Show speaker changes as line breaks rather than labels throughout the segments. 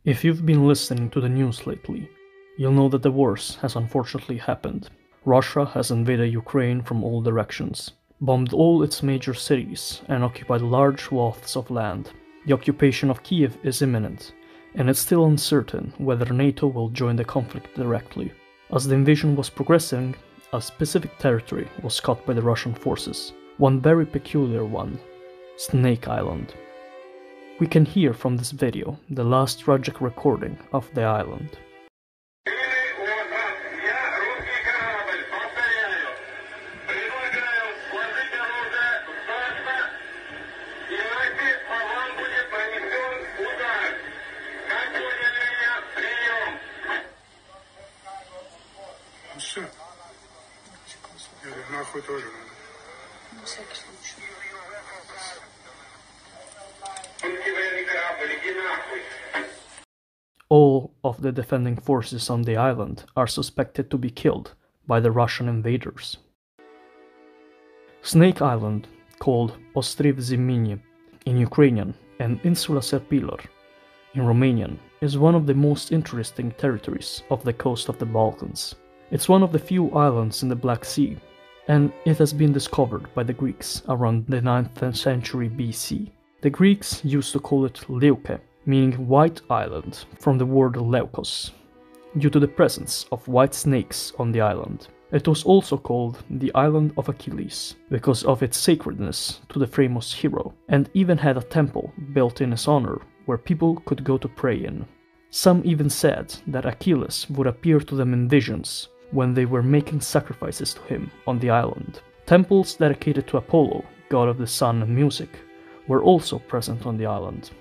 If you've been listening to the news lately, you'll know that the worst has unfortunately happened. Russia has invaded Ukraine from all directions, bombed all its major cities, and occupied large swaths of land. The occupation of Kiev is imminent, and it's still uncertain whether NATO will join the conflict directly. As the invasion was progressing, a specific territory was cut by the Russian forces, one very peculiar one, Snake Island. We can hear from this video the last tragic recording of the island. All of the defending forces on the island are suspected to be killed by the Russian invaders. Snake Island, called Ostrov Ziminy in Ukrainian and Insula Serpilor in Romanian, is one of the most interesting territories of the coast of the Balkans. It's one of the few islands in the Black Sea, and it has been discovered by the Greeks around the 9th century BC. The Greeks used to call it Leuke, meaning white island, from the word leukos, due to the presence of white snakes on the island. It was also called the Island of Achilles, because of its sacredness to the famous hero, and even had a temple built in his honor where people could go to pray in. Some even said that Achilles would appear to them in visions when they were making sacrifices to him on the island. Temples dedicated to Apollo, god of the sun and music, were also present on the island.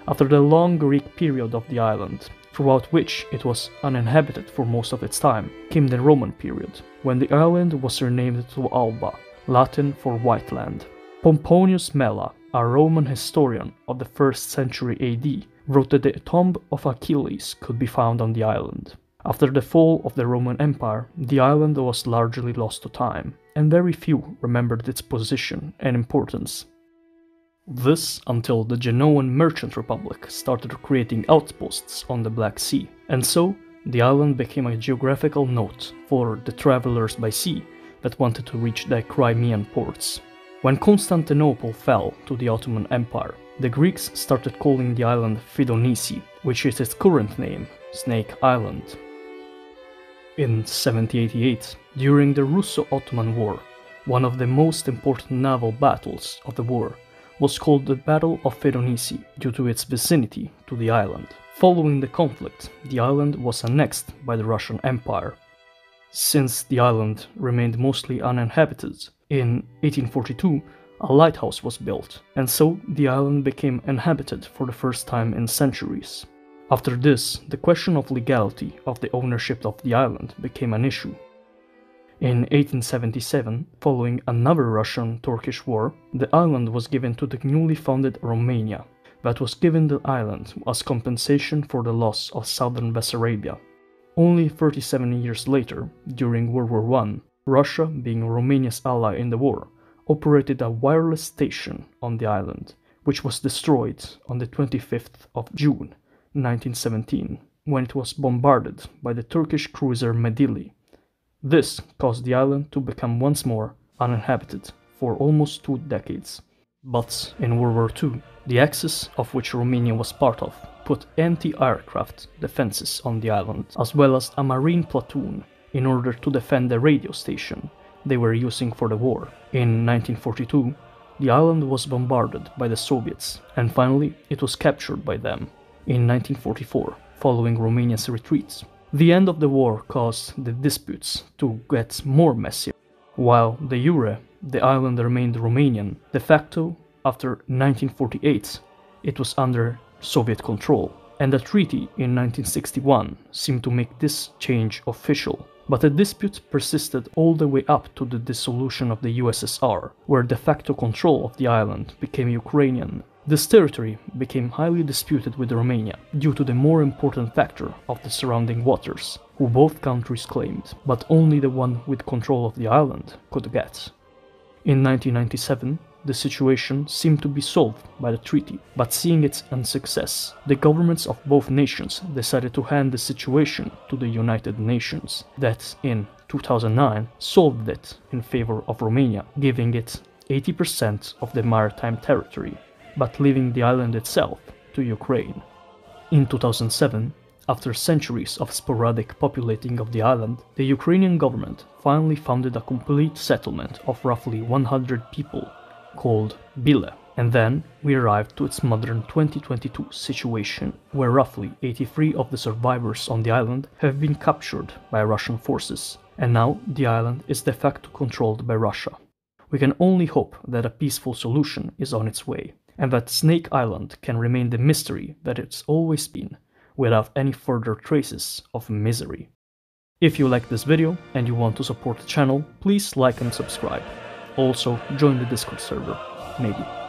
After the long Greek period of the island, throughout which it was uninhabited for most of its time, came the Roman period, when the island was renamed to Alba, Latin for White Land. Pomponius Mela, a Roman historian of the 1st century AD, wrote that the tomb of Achilles could be found on the island. After the fall of the Roman Empire, the island was largely lost to time, and very few remembered its position and importance. This until the Genoan Merchant Republic started creating outposts on the Black Sea, and so the island became a geographical note for the travelers by sea that wanted to reach the Crimean ports. When Constantinople fell to the Ottoman Empire, the Greeks started calling the island Feronisi, which is its current name, Snake Island. In 1788, during the Russo-Ottoman War, one of the most important naval battles of the war was called the Battle of Feronisi due to its vicinity to the island. Following the conflict, the island was annexed by the Russian Empire. Since the island remained mostly uninhabited, in 1842 a lighthouse was built, and so the island became inhabited for the first time in centuries. After this, the question of legality of the ownership of the island became an issue. In 1877, following another Russian-Turkish war, the island was given to the newly founded Romania, that was given the island as compensation for the loss of southern Bessarabia. Only 37 years later, during World War I, Russia, being Romania's ally in the war, operated a wireless station on the island, which was destroyed on the 25th of June 1917, when it was bombarded by the Turkish cruiser Midilli. This caused the island to become once more uninhabited for almost 2 decades. But in World War II, the Axis, of which Romania was part of, put anti-aircraft defenses on the island, as well as a marine platoon, in order to defend the radio station they were using for the war. In 1942, the island was bombarded by the Soviets, and finally it was captured by them in 1944, following Romania's retreat. The end of the war caused the disputes to get more messy. While de jure the island remained Romanian, de facto, after 1948, it was under Soviet control, and a treaty in 1961 seemed to make this change official. But the dispute persisted all the way up to the dissolution of the USSR, where de facto control of the island became Ukrainian. This territory became highly disputed with Romania due to the more important factor of the surrounding waters, who both countries claimed, but only the one with control of the island could get. In 1997, the situation seemed to be solved by the treaty, but seeing its unsuccess, the governments of both nations decided to hand the situation to the United Nations, that in 2009 solved it in favor of Romania, giving it 80% of the maritime territory, but leaving the island itself to Ukraine. In 2007, after centuries of sporadic populating of the island, the Ukrainian government finally founded a complete settlement of roughly 100 people, called Bile. And then we arrived to its modern 2022 situation, where roughly 83 of the survivors on the island have been captured by Russian forces, and now the island is de facto controlled by Russia. We can only hope that a peaceful solution is on its way, and that Snake Island can remain the mystery that it's always been, without any further traces of misery. If you like this video and you want to support the channel, please like and subscribe. Also, join the Discord server, maybe.